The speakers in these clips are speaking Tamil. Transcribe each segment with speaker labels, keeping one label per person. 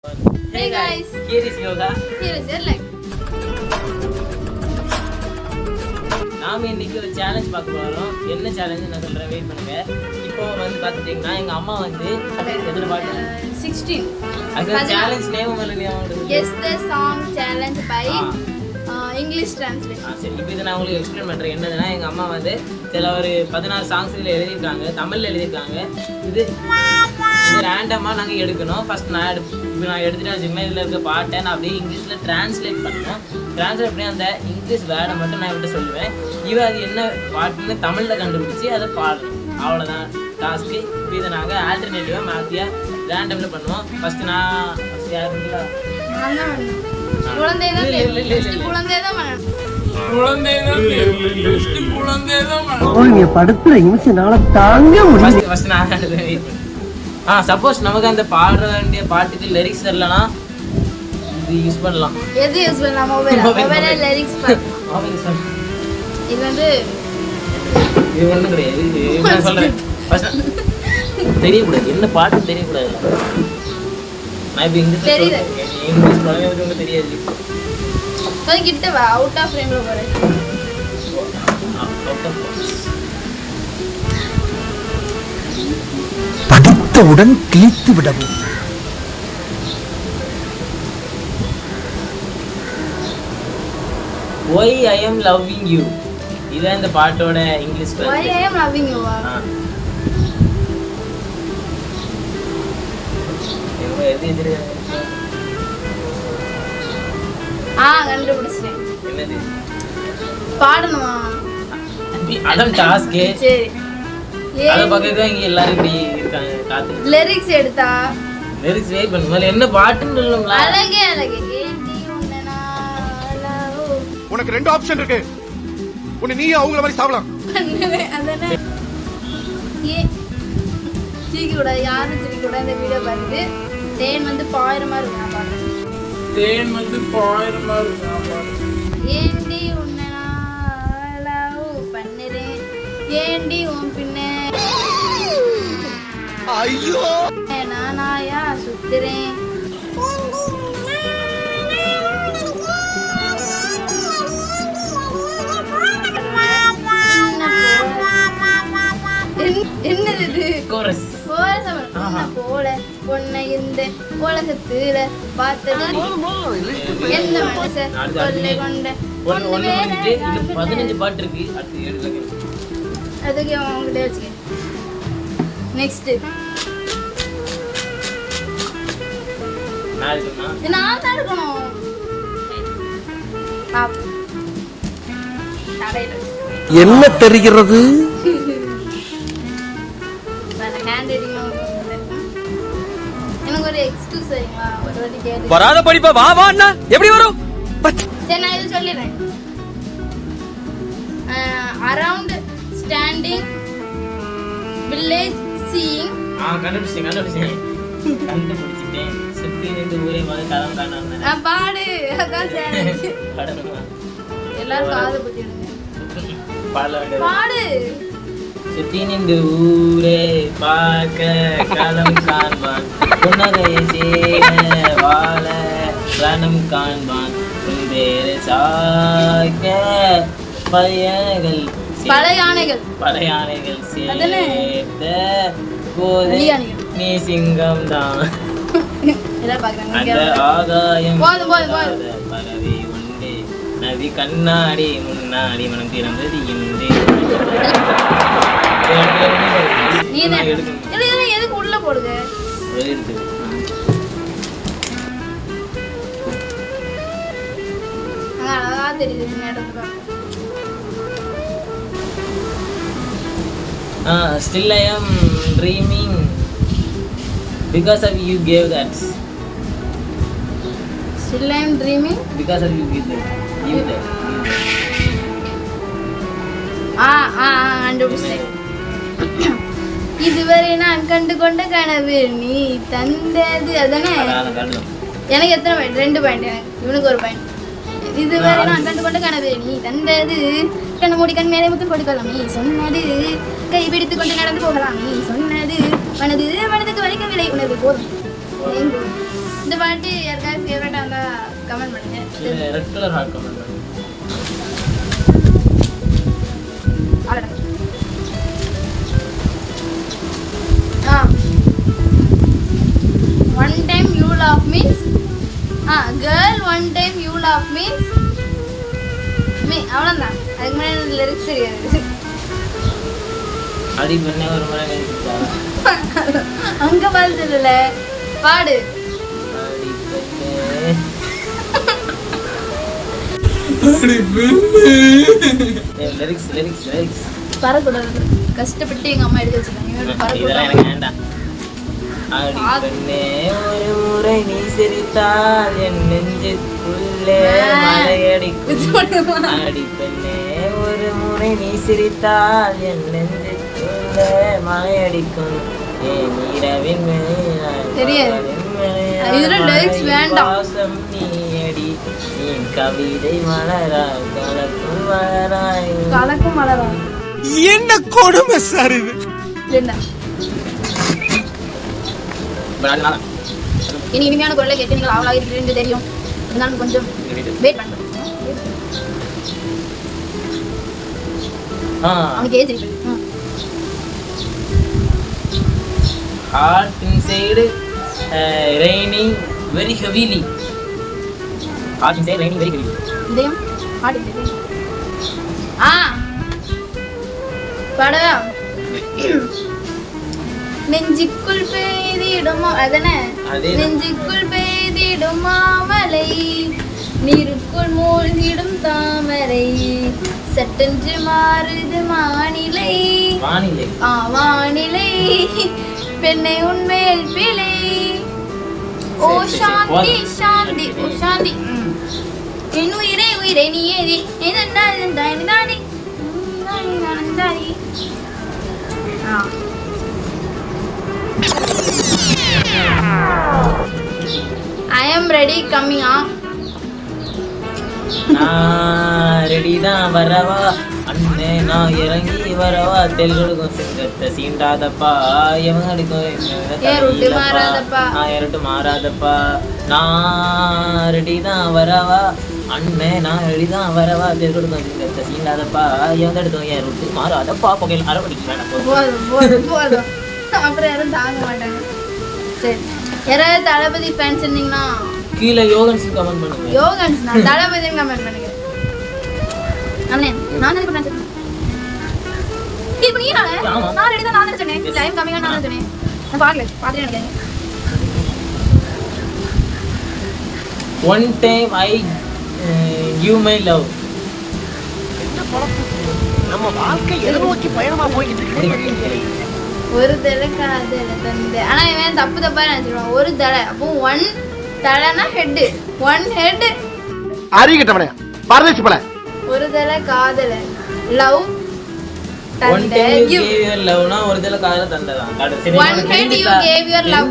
Speaker 1: Hey guys,
Speaker 2: here is yoga.
Speaker 1: here is your leg.
Speaker 2: நாம இன்னைக்கு ஒரு சேலஞ்ச் பார்க்க போறோம். என்ன சேலஞ்ச் நான் சொல்றேன், வெயிட் பண்ணுங்க. இப்போ வந்து பாத்துட்டீங்கன்னா எங்க அம்மா வந்து எத்தனை பாட்டு
Speaker 1: 16.
Speaker 2: அந்த சேலஞ்ச் நேம் என்ன?
Speaker 1: Guess the song challenge by English translation.
Speaker 2: சரி, இப்போ இதை நான் உங்களுக்கு எக்ஸ்பிளைன் பண்றேன். என்னதுன்னா எங்க அம்மா வந்து சில ஒரு 16 சாங்ஸ் இதுல எழுதியிருக்காங்க, தமிழ்ல எழுதியிருக்காங்க. இது ரேண்டமா நாங்க எடுக்கணும். ஃபர்ஸ்ட் நான் எடுத்துட்டு வச்சுக்கோங்க. இதுல இருக்க பாட்டை நான் அப்படியே இங்கிலீஷ்ல டிரான்ஸ்லேட் பண்ணணும். டிரான்ஸ்லேட் பண்ணி அந்த இங்கிலீஷ் வேர்டை மட்டும் நான் இவர்கிட்ட சொல்லுவேன். அது என்ன பாட்டுன்னு தமிழ்ல கண்டுபிடிச்சி அதை பாடணும். அவ்வளோதான் டாஸ்க்கு. இப்போ இதை நாங்கள் ஆல்டர்னேட்டிவாக மாற்றியா ரேண்டமில் பண்ணுவோம். ஃபர்ஸ்ட் யாருங்களா சப்போஸ் நமக்கு அந்த பாடுற வேண்டிய பாட்டுக்கு லிரிக்ஸ் தெரியலனா இது யூஸ் பண்ணலாம்.
Speaker 1: எது யூஸ் பண்ணலாம்? மொபைல்ல லிரிக்ஸ் பண்ணலாம். இது வந்து
Speaker 2: இது ஒண்ணும் கிடையாது. நான் சொல்றேன் ஃபர்ஸ்ட் தெரியக்கூடாது, என்ன பாட்டு தெரியக்கூடாது. நான் இப்போ இங்கிலீஷ் பழகிறது உங்களுக்கு தெரியாது.
Speaker 1: கொஞ்சம் கிட்ட வா, அவுட் ஆஃப் ஃப்ரேம்ல போறேன்.
Speaker 3: படித்தவுடன் கிழித்து விடவும்.
Speaker 2: Why I am loving you. இதான் இந்த பாட்டோட English
Speaker 1: Why I am loving you. கண்டுபிடிச்சிட்டேன்.
Speaker 2: என்னது
Speaker 1: பாடணுமா?
Speaker 2: அதான் டாஸ்க்.
Speaker 1: சரி,
Speaker 2: அத பக்கத்துல இங்க எல்லாரும் இப்படி இருக்காங்க காத்து.
Speaker 1: லிரிக்ஸ் எடுத்தா
Speaker 2: லிரிக்ஸ் வெயிட் பண்ணுங்க. என்ன பாட்டுன்னு சொல்லுங்களா?
Speaker 1: அழகே அழகே ஏண்டி உன்னை நான் லவ்.
Speaker 3: உனக்கு ரெண்டு ஆப்ஷன் இருக்கு. ஒன்னு நீ அவங்கள மாதிரி சாவலாம்.
Speaker 1: அதனே சீக்கி கூட யாரும் சீக்கி கூட இந்த வீடியோ பார்த்துட்டு தேன் வந்து பாயிரமா இருக்கு. நான் பாக்குறேன்
Speaker 2: தேன் வந்து பாயிரமா இருக்கு. நான் பாக்குறேன்.
Speaker 1: ஏண்டி உன்னை நான் லவ் பண்ணுறேன், ஏண்டி உன் பின்ன
Speaker 3: ஐயோ
Speaker 1: நானாயா சுத்துறேன். என்னது இது?
Speaker 2: கோரஸ்.
Speaker 1: போல பொண்ணை இந்த உலகத்துல பார்த்தது எந்த மனச கொள்ளை கொண்ட பொண்ணு வேற.
Speaker 2: 15 பாட்டு இருக்கு. அடுத்து 7
Speaker 1: அதுக்கு அவங்ககிட்ட வச்சுக்க. நெக்ஸ்ட் நான் தான் இருக்கணும்.
Speaker 3: என்ன தெரிகிறது?
Speaker 1: எனக்கு ஒரு எக்ஸ்கியூஸ் சரிங்களா? ஒரு வாட்டி கேட்டு
Speaker 3: வராத படிப்பா வா வான்னா எப்படி வரும்?
Speaker 1: சரி, நான் இது சொல்லிடுறேன். Around standing village seeing.
Speaker 2: கண்டுபிடிச்சிட்டேன். சுத்தி நின்று ஊரே மாதிரி கதம் காணாம
Speaker 1: பாடு. அதான் சேலஞ்ச். எல்லாரும் காது பத்தி பாடு.
Speaker 2: சுத்தி நின்று ஊரே பார்க்க களம் காண்பான், புன்னகையை சேர வாழ ரணம் காண்பான், பேரு சாய்க்க பல யானைகள் சேர்த்த போது நீ சிங்கம் தான். அந்த ஆகாயம் பறவை உண்டு, நதி கண்ணாடி முன்னாடி மனம் திறந்தது இன்று.
Speaker 1: எதுக்கு உள்ள போடுது? அழகா தெரியுது.
Speaker 2: Still I am dreaming because of you gave that.
Speaker 1: Still I am dreaming
Speaker 2: because of you give that.
Speaker 1: கண்டுபிடிச்சேன். இதுவரை நான் கண்டு கொண்ட கனவு நீ தந்தது. அதானே? எனக்கு எத்தனை பாயிண்ட்? 2 பாயிண்ட். இவனுக்கு 1 பாயிண்ட். இதுவரை நான் கண்டு கொண்ட கனவு நீ தந்தது, கண்ண மூடி கண் மேலே முத்து கொடுக்கலாம் நீ சொன்னது, கை பிடித்து கொண்டு நடந்து போகலாம் நீ சொன்னது, மனதுக்கு வலிக்கவில்லை உணர்வு போதும். இந்த பாட்டு யாருக்காவது ஃபேவரட்டா இருந்தா கமெண்ட் பண்ணுங்க.
Speaker 2: ரெட் கலர் ஹார்ட் கமெண்ட் பண்ணுங்க.
Speaker 1: ஆடடா. One time you laugh means girl one time you laugh means me அவ்வளவுதான். அதுக்கு முன்னாடி லிரிக்ஸ் தெரியாது.
Speaker 2: அடி பண்ண ஒரு முறை நினைச்சா
Speaker 1: அங்க பாடுறதுல பாடு.
Speaker 2: அடி பண்ணே லிரிக்ஸ்
Speaker 1: பரக்கூடாது. கஷ்டப்பட்டு எங்க அம்மா எடுத்து வச்சிருக்காங்க.
Speaker 2: இதெல்லாம்
Speaker 1: பரக்கூடாது.
Speaker 2: எனக்கு வேண்டாம். அடி பண்ணே ஒரு முறை நீ சிரித்தால் என் நெஞ்சுக்குள்ளே மலையடிக்கும். அடி பண்ணே ஒரு முறை நீ சிரித்தால் என் நெஞ்சுக்குள்ளே மலையடிக்கும். ஏன் இரவின்
Speaker 1: தெரியாது. இதுல lyrics வேண்டாம்.
Speaker 2: வாசம் நீ அடி நீ கவிதை மலராய் கலக்கும் மலராய்
Speaker 1: கலக்கும் மலரா.
Speaker 3: என்ன கொடுமை சார் இது.
Speaker 1: என்ன இனி இனிமையான குரலை கேட்க நீங்கள் ஆவலாக இருக்கிறீர்கள் தெரியும். இருந்தாலும் கொஞ்சம் வெயிட் பண்ணுறோம். அவனுக்கு ஏஜ் இருக்கு.
Speaker 2: Heart inside raining very heavily. Heart inside raining very heavily.
Speaker 1: இதயம் ஹார்ட் இருக்கு. பாடவா? நெஞ்சுக்குள் பெய்திடுமா அதனே நெஞ்சுக்குள் பெய்திடும் மாமலை நீருக்குள் மூழ்கிடும் தாமரை சட்டென்று மாறுது வானிலை வானிலை பெண்ணை உன்மேல் பிழை ஓ சாந்தி சாந்தி ஓ சாந்தி என் உயிரே உயிரே நீ ஏறி தானி I am ready coming on.
Speaker 2: நான் ரெடி தான் வரவா அண்ணே நான் இறங்கி வரவா தெல்லுக்கும் சிங்கத்தை சீண்டாதப்பா எவங்களுக்கும் ஏறட்டு மாறாதப்பா நான் ரெடி தான் வரவா அண்ணே நான் ரெடி தான் வரவா தெல்லுக்கும் சிங்கத்தை சீண்டாதப்பா எவங்களுக்கும் ஏறட்டு மாறாதப்பா புகையில் அரவணைக்கு வேணாம்.
Speaker 1: அப்புறம் யாரும் தாங்க மாட்டாங்க. சரி யாராவது தளபதி ஃபேன்ஸ் இருந்தீங்கன்னா
Speaker 2: கீழே யோகன்ஸ் கமெண்ட் பண்ணுங்க.
Speaker 1: யோகன்ஸ் நான் தளபதி கமெண்ட் பண்ணுங்க. அண்ணே நான் என்ன பண்ணேன்? இப்போ நீ நான் ரெடி தான் நான் நினைச்சேன். லைவ் கமிங் நான் நினைச்சேன். நான் பாக்கல இருக்கேன்.
Speaker 2: One time I give my love.
Speaker 3: நம்ம வாழ்க்கை எதை நோக்கி பயணமா போயிட்டு இருக்கு.
Speaker 1: ஒரு தடவை காதல தந்து. ஆனா இவன் தப்பா நினைச்சிருவான். ஒரு தடவை அப்போ ஒன் தடனா ஹெட் ஒன் ஹெட்
Speaker 3: அறிகிட்டவனே பரதேசி பல.
Speaker 1: ஒரு தடவை காதல love
Speaker 2: One time you gave your love na ஒரு தடவை காதல தந்ததான்.
Speaker 1: One head you gave your love.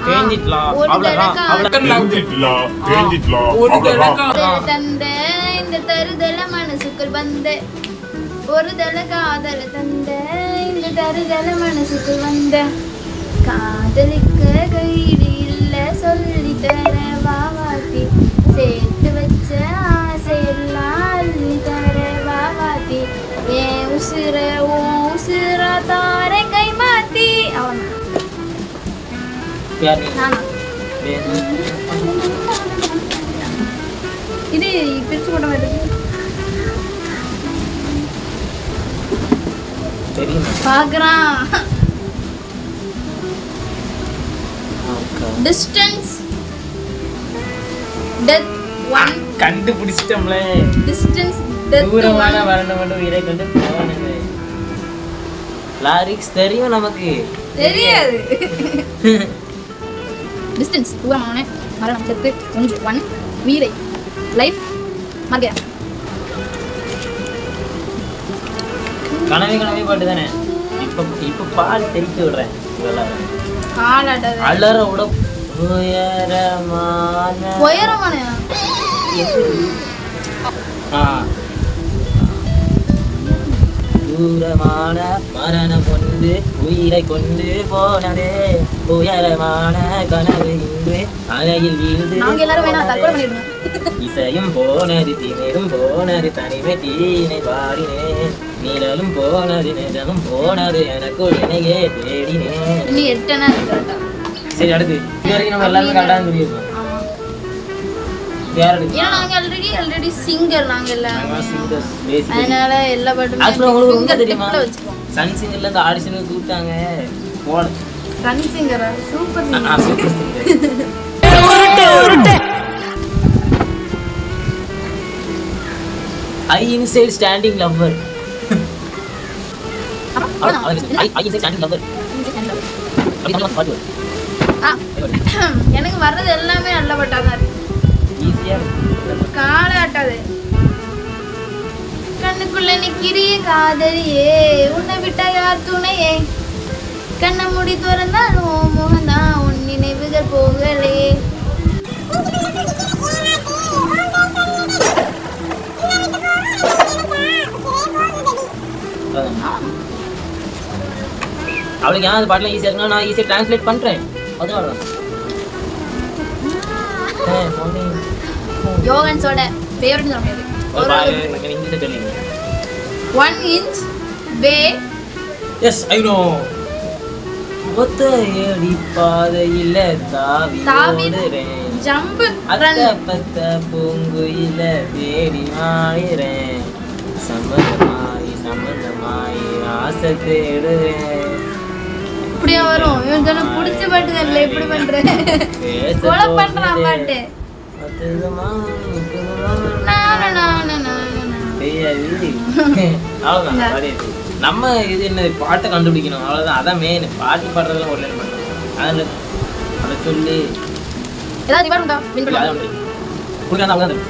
Speaker 2: பேஞ்சிட்டலாம்
Speaker 1: அவ்வளவுதான் தந்த இந்த தருதல மனசுக்குள் வந்த ஒரு தடவை காதல தந்த இந்த தருதல மனசுக்குள் வந்த காதலிக்க கைடு இல்ல சொல்லி தர வாவாத்தி சேர்த்து வச்ச ஆசையெல்லாம் அள்ளி தர வாவாத்தி ஏன் உசுர உசுரா தார கை மாத்தி அவன் இது பிரிச்சு போட்ட மாதிரி பாக்குறான். டிஸ்டன்ஸ் டெத் ஒன்
Speaker 2: கண்டுபிடிச்சிட்டோம்ல.
Speaker 1: டிஸ்டன்ஸ் டெத்
Speaker 2: தூரமான வரணும் மட்டும் உயிரை கொண்டு போவானுங்க. லாரிக்ஸ் தெரியும் நமக்கு
Speaker 1: தெரியாது. டிஸ்டன்ஸ் தூரமான மரணம் டெத் ஒன்று ஒன் உயிரை லைஃப் மகே
Speaker 2: கனவே பாட்டு தானே. இப்ப பால் தெரிச்சு விடுறேன்.
Speaker 1: அலற
Speaker 2: விட உயரமான தூரமான மரணம் கொண்டு உயிரை கொண்டு போனதே உயரமான கனவு இன்று அலையில் வீழ்ந்து
Speaker 1: நாங்க எல்லாரும் வேணா தற்கொலை பண்ணிடுவோம்.
Speaker 2: இசையும் போனது திமிரும் போனது தனிமை தீனை பாடினேன் நீரலும் போனது நிஜமும் போனது எனக்குள் என்னையே தேடினேன்.
Speaker 1: இன்னும் 8 நாள் இருக்கு.
Speaker 2: சரி அடுத்து இது வரைக்கும் நம்ம எல்லாருமே கரெக்டாக சொல்லியிருக்கோம்.
Speaker 1: ஆமா.
Speaker 2: யார் அடுத்து?
Speaker 1: ஏன்னா நாங்க ஆல்ரெடி சிங்கர் நாங்க எல்லாம்.
Speaker 2: singers, basic.
Speaker 1: அதனால எல்லா பாட்டுமே
Speaker 2: அப்புறம் உங்களுக்கு ரொம்ப தெரியுமா
Speaker 1: finger tip ல வச்சுப்போம்.
Speaker 2: சன் சிங்கர்ல இருந்து ஆடிஷனுக்கு கூப்பிட்டாங்க போல
Speaker 1: சன் சிங்கரா super singer.
Speaker 2: Super singer I inside standing lover I inside standing lover
Speaker 1: எனக்கு வர்றது எல்லாமே நல்ல பாட்டா தான் இருக்கு.
Speaker 2: ஈஸியா
Speaker 1: காலை ஆட்டாது. கண்ணுக்குள்ள நிக்கிறிய காதலியே உன்னை விட்டா யார் துணையே கண்ணை மூடி திறந்தாலும் முகந்தான் உன் நினைவுகள் போகலையே.
Speaker 2: அவளுக்கு ஏன் அந்த பாட்டுலாம் ஈஸியா இருக்குன்னா நான் ஈஸியா டிரான்ஸ்லேட் பண்றேன் அதனால
Speaker 1: யோகன்ஸோட ஃபேவரட் சொல்ல முடியாது.
Speaker 2: ஒரு பாட்டு எனக்கு இங்கிலீஷ்ல சொல்லுங்க
Speaker 1: 1 inch வே
Speaker 2: எஸ் ஐ நோ ஒத்தையடி பாதையில தாவி ஓடுறேன்
Speaker 1: ஜம்ப்
Speaker 2: அத்த பத்த பூங்குயில தேடி ஆயிரேன் சம்மந்தமாயி ஆசை தேடுறேன்.
Speaker 1: இப்படியா வரும்? இவன் தானே பிடிச்ச பாட்டு தானே இப்படி பண்றேன் கொலை பண்றான் பாட்டு.
Speaker 2: அவ்வளவுதான் நம்ம இது என்ன பாட்டை கண்டுபிடிக்கணும் அவ்வளவுதான். அதான் மெயின். பாட்டு பாடுறதுலாம் ஒரு லைன் பண்ணணும். அதில் அதை சொல்லி
Speaker 1: ஏதாவது ரிவார்ட் உண்டா? வின் பண்ணலாம்.
Speaker 2: அதான் கொடுக்காத அவங்க தான்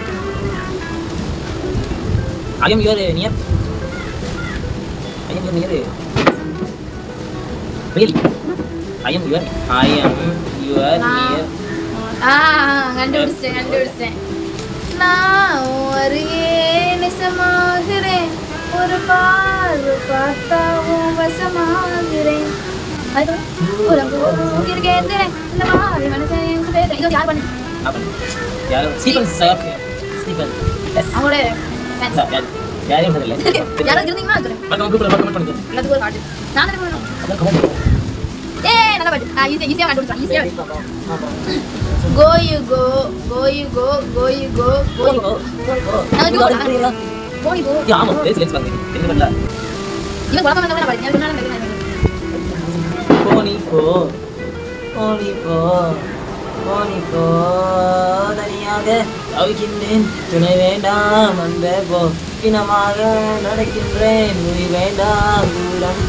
Speaker 2: I'm your near I'm your near really I'm your near
Speaker 1: கண்டுபிடிச்சேன். நான் அருகே நெசமாகிறேன் ஒரு பார்வை பார்த்தாவும் வசமாகிறேன் அவங்களோட
Speaker 2: யாரையும் தெரியல
Speaker 1: யாராவது இருந்தீங்கன்னா சொல்லுங்க.
Speaker 2: மறக்காம குரூப்ல கமெண்ட் பண்ணுங்க.
Speaker 1: எல்லாத்துக்கும் ஒரு பாட்டு நான் தான் பண்ணணும்.
Speaker 2: அதான் கமெண்ட் பண்ணுங்க.
Speaker 1: நல்ல பாட்டு. ஈஸியா கண்டுபிடிச்சேன். ஈஸியா go you go go you go go you go go you go go you go
Speaker 2: ஆமா let's வாங்க என்ன பண்ணல
Speaker 1: இவன் குழப்பம் வந்தவன பாரு நான் சொன்னானே
Speaker 2: போனி போ தனியாக அவிக்கின்றேன் துணை வேண்டாம் அந்த போ பிணமாக நடக்கின்றேன் உயிர் வேண்டாம் தூரம்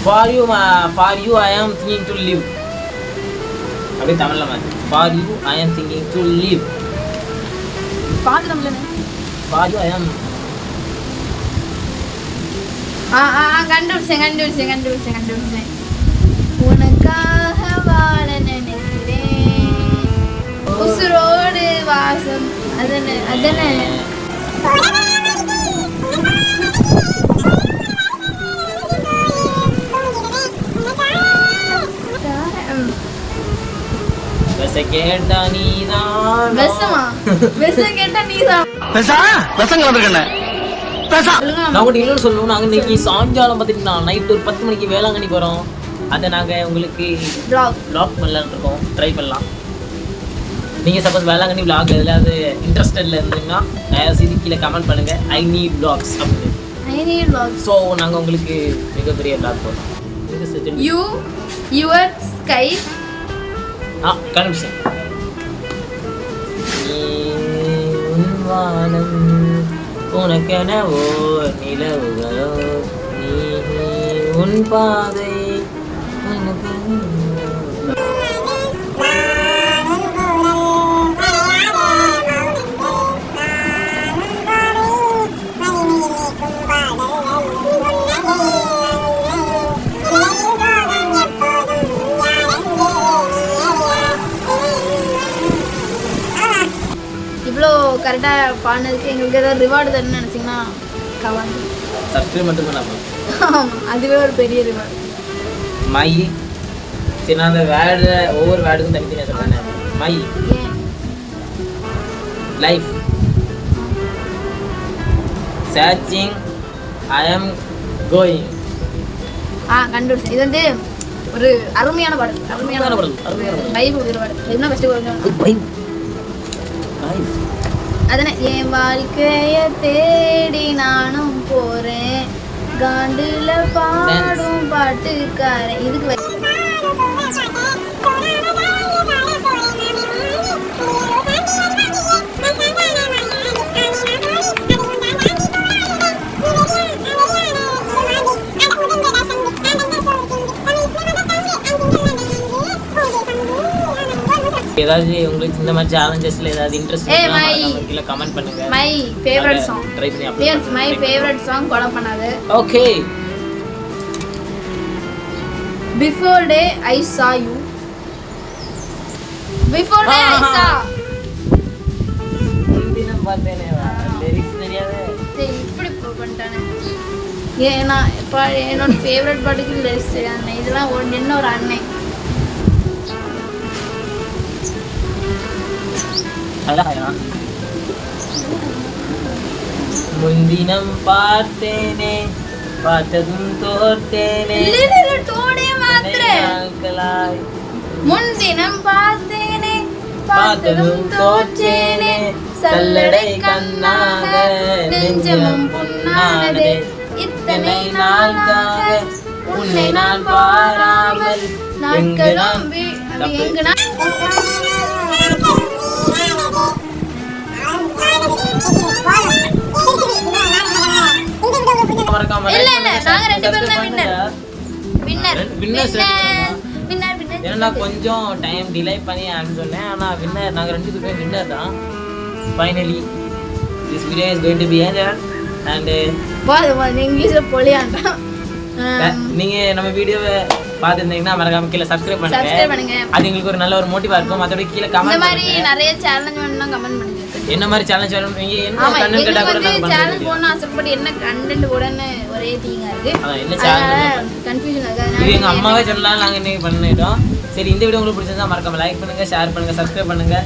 Speaker 2: For you I am thinking to live. அப்படியே தமிழ்ல மாதிரி. For you I am thinking to live.
Speaker 1: பாட்டு தமிழ்ல.
Speaker 2: For you I am.
Speaker 1: கண்டுபிடிச்சேன். உனக்காக வாழ நினைக்கிறேன். உசுரோடு வாசம் அதன
Speaker 2: கேட்டா நீதான் இன்னொன்று சொல்லணும். நாங்கள் இன்னைக்கு சாயங்காலம் பார்த்துட்டு நைட் ஒரு 10 மணிக்கு வேளாங்கண்ணி போகிறோம். அதை நாங்கள் உங்களுக்கு vlog பண்ணலான்னு இருக்கோம். ட்ரை பண்ணலாம். நீங்கள் சப்போஸ் வேளாங்கண்ணி vlog இதில் அது இன்ட்ரெஸ்டடில் இருந்தீங்கன்னா தயவுசெய்து கீழே கமெண்ட் பண்ணுங்கள். ஐ நீட் vlogs அப்படின்னு. ஸோ நாங்கள் உங்களுக்கு மிகப்பெரிய vlog போடுறோம்.
Speaker 1: யுவர் ஸ்கை
Speaker 2: கண்டுபிடிச்சேன். வானம் உனக்கென ஓர் நிலவுகளோ நீ உன் பாதை
Speaker 1: இவ்வளோ கரெக்டாக பாடினதுக்கு எங்களுக்கு ஏதாவது ரிவார்டு தரணும்னு நினச்சிங்கன்னா கவாங்க.
Speaker 2: சப்ஸ்கிரைப் மட்டும் பண்ணாமல்
Speaker 1: ஆமாம், அதுவே ஒரு பெரிய ரிவார்டு.
Speaker 2: மை சரி நான் அந்த வேர்டு ஒவ்வொரு வேர்டுக்கும் தனித்தனியாக சொல்கிறேன். மை
Speaker 1: ஏன்
Speaker 2: life searching I am going.
Speaker 1: கண்டுபிடிச்சேன். இது வந்து ஒரு அருமையான பாடல். அருமையான பாடல். பைபிள் ஒரு பாடல். என்ன ஃபஸ்ட்டு கொஞ்சம் அதனை என் வாழ்க்கைய தேடி நானும் போறேன், காண்டுல பாடும் பாட்டுக்காரன். இதுக்கு
Speaker 2: ஏதாவது உங்களுக்கு இந்த மாதிரி சேலஞ்சஸ்ல ஏதாவது இன்ட்ரெஸ்ட் இல்ல கமெண்ட் பண்ணுங்க.
Speaker 1: மை ஃபேவரட் சாங்
Speaker 2: ட்ரை பண்ணி upload
Speaker 1: S my favourite song கொலை பண்ணாது.
Speaker 2: Okay
Speaker 1: before day I saw you. Before day I saw.
Speaker 2: தினம் பார்த்தேனே லிரிக்ஸ் தெரியாது.
Speaker 1: சரி இப்படி பண்ணிட்டானே. ஏன்னா இப்போ என்னோட ஃபேவரட் பாட்டுக்கு லிரிக்ஸ் தெரியாது. இதெல்லாம் என்ன ஒரு அண்ணன்.
Speaker 2: முன்தினம் பார்த்தேனே பார்த்ததும் தோர்த்தேனே
Speaker 1: தோடே மாத்திரே
Speaker 2: நாட்களாய்
Speaker 1: முன்தினம் பார்த்தேனே
Speaker 2: பார்த்ததும் தோற்றேனே சல்லடை கண்ணாக நெஞ்சமும் புண்ணானதே இத்தனை நாளாக உன்னை நான் பாராமல்
Speaker 1: நாட்களும் எங்கனா இல்ல இல்ல நாங்க ரெண்டு பேரும் தான் வின்னர்
Speaker 2: ஏன்னா கொஞ்சம் டைம் டிலே பண்ணி சொன்னேன். ஆனா வின்னர் நாங்க ரெண்டு பேரும் வின்னர் தான். Finally this video is going to be ended and
Speaker 1: இங்கிலீஷ்ல பொலியாண்டா.
Speaker 2: நீங்க நம்ம வீடியோவை பார்த்துருந்தீங்கன்னா மறக்காம கீழே சப்ஸ்கிரைப் பண்ணுங்க. அது எங்களுக்கு ஒரு நல்ல ஒரு மோட்டிவா இருக்கும். மற்றபடி கீழே கமெண்ட்
Speaker 1: இந்த மாதிரி நிறைய சேலஞ்ச் வேணும்னா கமெண்ட் பண்ணுங்க.
Speaker 2: என்ன மாதிரி சேலஞ்ச் வேணும், நீங்க என்ன
Speaker 1: ஆமா
Speaker 2: கண்டென்ட் கேட்டா கூட நாங்க
Speaker 1: சேலஞ்ச் போடணும் ஆசைப்பட்டு என்ன கண்டென்ட் போடன்னு ஒரே தீங்கா இருக்கு.
Speaker 2: என்ன சேலஞ்ச்
Speaker 1: கன்ஃபியூஷன் ஆகுது.
Speaker 2: இது எங்க அம்மாவே சொன்னாலும் நாங்க இன்னைக்கு பண்ணிட்டோம். சரி இந்த வீடியோ உங்களுக்கு பிடிச்சிருந்தா மறக்காம லைக் பண்ணுங்க, ஷேர் பண்ணுங்க, சப்ஸ்கிரைப் பண்ணுங்க.